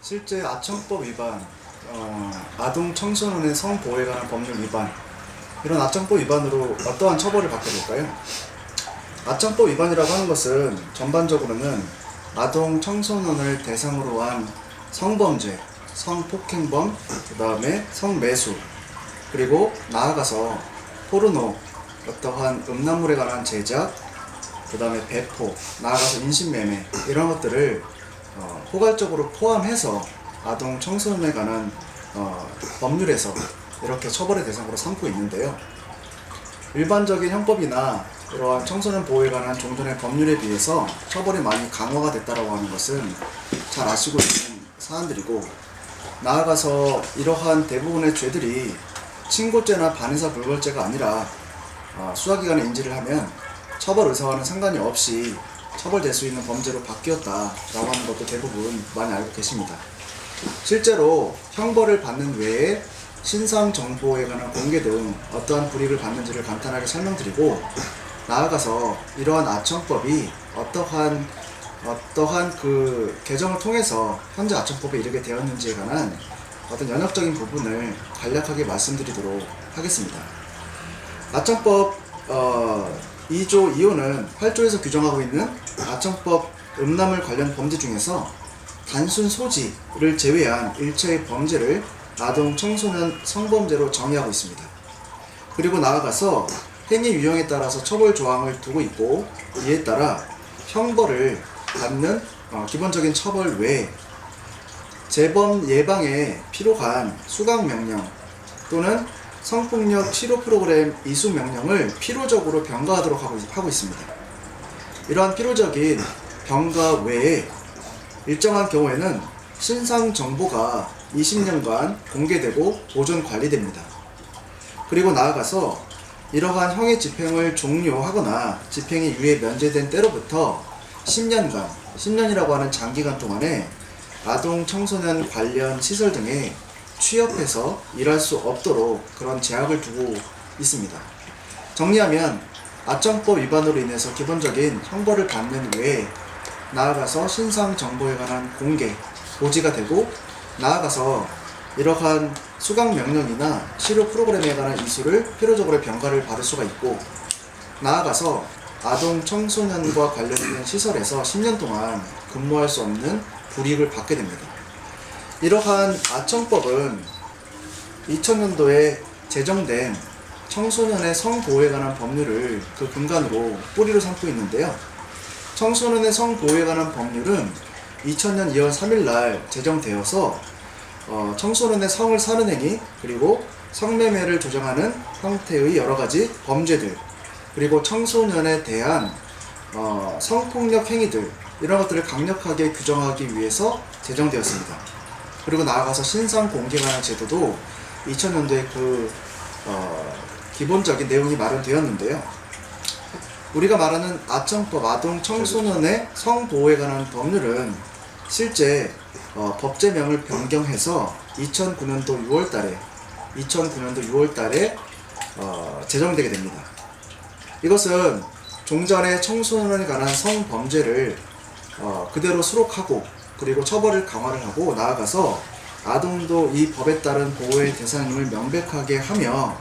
실제 아청법 위반, 아동 청소년의 성보호에 관한 법률 위반, 이런 아청법 위반으로 어떠한 처벌을 받게 될까요? 아청법 위반이라고 하는 것은 전반적으로는 아동 청소년을 대상으로 한 성범죄, 성폭행범, 그 다음에 성매수, 그리고 나아가서 포르노, 어떠한 음란물에 관한 제작, 그 다음에 배포, 나아가서 인신매매, 이런 것들을 포괄적으로 포함해서 아동 청소년에 관한 법률에서 이렇게 처벌의 대상으로 삼고 있는데요. 일반적인 형법이나 이러한 청소년 보호에 관한 종전의 법률에 비해서 처벌이 많이 강화가 됐다고 하는 것은 잘 아시고 있는 사안들이고, 나아가서 이러한 대부분의 죄들이 친고죄나 반의사 불벌죄가 아니라 수사기관에 인지를 하면 처벌 의사와는 상관이 없이 처벌될 수 있는 범죄로 바뀌었다라고 하는 것도 대부분 많이 알고 계십니다. 실제로 형벌을 받는 외에 신상 정보에 관한 공개 등 어떠한 불이익을 받는지를 간단하게 설명드리고, 나아가서 이러한 아청법이 어떠한 그 개정을 통해서 현재 아청법에 이르게 되었는지에 관한 어떤 연역적인 부분을 간략하게 말씀드리도록 하겠습니다. 아청법 2조 2호는 8조에서 규정하고 있는 아청법 음란물 관련 범죄 중에서 단순 소지를 제외한 일체의 범죄를 아동 청소년 성범죄로 정의하고 있습니다. 그리고 나아가서 행위 유형에 따라서 처벌 조항을 두고 있고, 이에 따라 형벌을 받는 기본적인 처벌 외에 재범 예방에 필요한 수강명령 또는 성폭력 치료 프로그램 이수 명령을 필요적으로 병가하도록 하고 있습니다. 이러한 필요적인 병가 외에 일정한 경우에는 신상 정보가 20년간 공개되고 보존 관리됩니다. 그리고 나아가서 이러한 형의 집행을 종료하거나 집행이 유예 면제된 때로부터 10년간, 10년이라고 하는 장기간 동안에 아동 청소년 관련 시설 등에 취업해서 일할 수 없도록 그런 제약을 두고 있습니다. 정리하면 아청법 위반으로 인해서 기본적인 형벌을 받는 외에 나아가서 신상 정보에 관한 공개, 고지가 되고, 나아가서 이러한 수강 명령이나 치료 프로그램에 관한 이수를 필요적으로 병가를 받을 수가 있고, 나아가서 아동 청소년과 관련된 시설에서 10년 동안 근무할 수 없는 불이익을 받게 됩니다. 이러한 아청법은 2000년도에 제정된 청소년의 성보호에 관한 법률을 그 근간으로 뿌리로 삼고 있는데요. 청소년의 성보호에 관한 법률은 2000년 2월 3일 날 제정되어서 청소년의 성을 사는 행위, 그리고 성매매를 조장하는 형태의 여러가지 범죄들, 그리고 청소년에 대한 성폭력 행위들, 이런 것들을 강력하게 규정하기 위해서 제정되었습니다. 그리고 나아가서 신상 공개에 관한 제도도 2000년도에 기본적인 내용이 마련되었는데요. 우리가 말하는 아청법, 아동 청소년의 성보호에 관한 법률은 실제 법제명을 변경해서 2009년도 6월달에 제정되게 됩니다. 이것은 종전의 청소년에 관한 성범죄를 그대로 수록하고, 그리고 처벌을 강화를 하고, 나아가서 아동도 이 법에 따른 보호의 대상임을 명백하게 하며,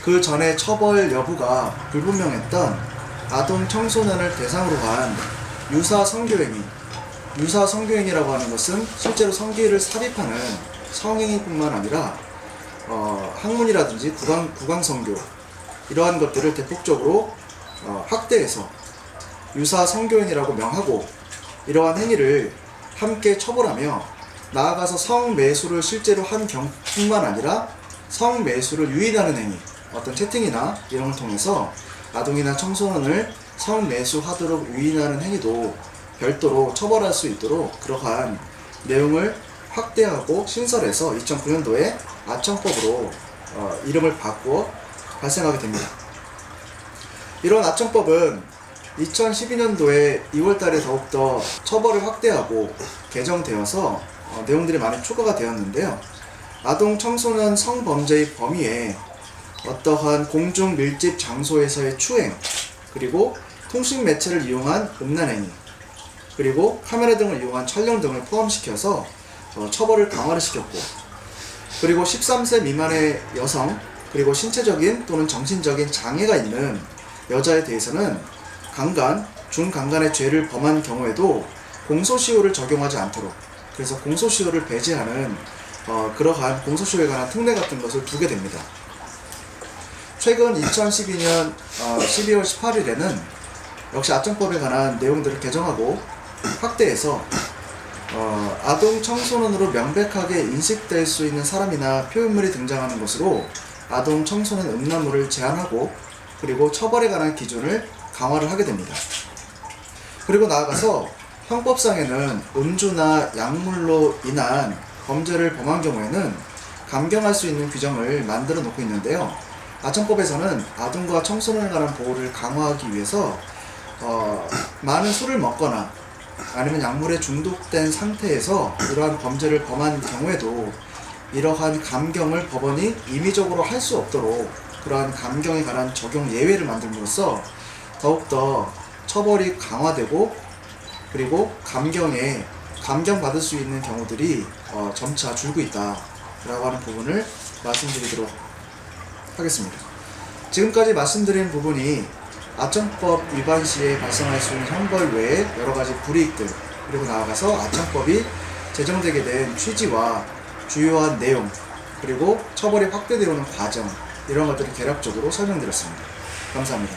그 전에 처벌 여부가 불분명했던 아동 청소년을 대상으로 한 유사 성교행위라고 하는 것은 실제로 성기를 삽입하는 성행위뿐만 아니라 학문이라든지 구강성교, 이러한 것들을 대폭적으로 확대해서 유사 성교행위라고 명하고, 이러한 행위를 함께 처벌하며, 나아가서 성매수를 실제로 한 경우뿐만 아니라 성매수를 유인하는 행위, 어떤 채팅이나 이런 걸 통해서 아동이나 청소년을 성매수하도록 유인하는 행위도 별도로 처벌할 수 있도록 그러한 내용을 확대하고 신설해서 2009년도에 아청법으로 이름을 바꾸어 발생하게 됩니다. 이런 아청법은 2012년도에 2월달에 더욱더 처벌을 확대하고 개정되어서 내용들이 많이 추가가 되었는데요. 아동 청소년 성범죄의 범위에 어떠한 공중 밀집 장소에서의 추행, 그리고 통신 매체를 이용한 음란행위, 그리고 카메라 등을 이용한 촬영 등을 포함시켜서 처벌을 강화를 시켰고, 그리고 13세 미만의 여성, 그리고 신체적인 또는 정신적인 장애가 있는 여자에 대해서는 강간, 중강간의 죄를 범한 경우에도 공소시효를 적용하지 않도록, 그래서 공소시효를 배제하는 그러한 공소시효에 관한 특례 같은 것을 두게 됩니다. 최근 2012년 12월 18일에는 역시 아청법에 관한 내용들을 개정하고 확대해서 아동 청소년으로 명백하게 인식될 수 있는 사람이나 표현물이 등장하는 것으로 아동 청소년 음란물을 제한하고, 그리고 처벌에 관한 기준을 강화를 하게 됩니다. 그리고 나아가서 형법상에는 음주나 약물로 인한 범죄를 범한 경우에는 감경할 수 있는 규정을 만들어 놓고 있는데요. 아청법에서는 아동과 청소년에 관한 보호를 강화하기 위해서 많은 술을 먹거나 아니면 약물에 중독된 상태에서 이러한 범죄를 범한 경우에도 이러한 감경을 법원이 임의적으로 할 수 없도록 그러한 감경에 관한 적용 예외를 만듦으로써 더욱더 처벌이 강화되고, 그리고 감경받을 수 있는 경우들이 점차 줄고 있다라고 하는 부분을 말씀드리도록 하겠습니다. 지금까지 말씀드린 부분이 아청법 위반 시에 발생할 수 있는 형벌 외에 여러가지 불이익들, 그리고 나아가서 아청법이 제정되게 된 취지와 주요한 내용, 그리고 처벌이 확대되어 오는 과정, 이런 것들을 개략적으로 설명드렸습니다. 감사합니다.